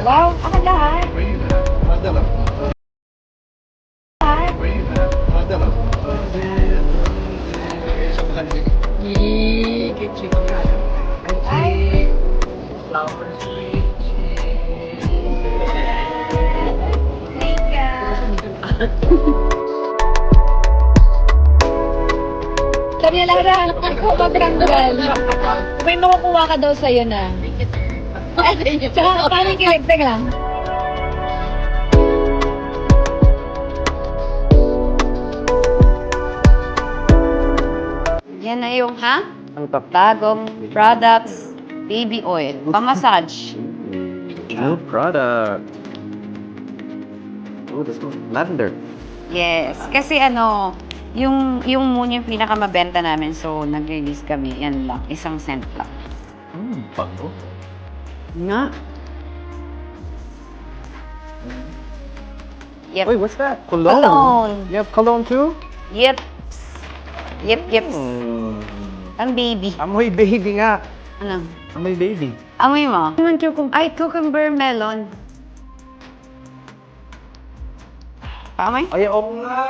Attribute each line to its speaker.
Speaker 1: Wow, ako lahat. Lahat. Ay. Sabi niya, Lara, ako magtanggal. May makukuha ka daw sa'yo na. Tsaka, paano yung kiligtag lang? Yan na yung, ang bagong products, baby oil, pamassage.
Speaker 2: New product. Oh, this one. Lavender.
Speaker 1: Yes, kasi yung moon yung pinakamabenta namin, so nag-release kami, yan lang, isang cent lang.
Speaker 2: Bago.
Speaker 1: Nga. Yep.
Speaker 2: Wait, what's that? Cologne.
Speaker 1: Cologne.
Speaker 2: You have cologne too?
Speaker 1: Yep. Yep. Ang baby.
Speaker 2: Amoy baby nga.
Speaker 1: Ano?
Speaker 2: Amoy baby.
Speaker 1: Amoy mo? Ay, cucumber melon. Paamoy?
Speaker 2: Ay, oo nga.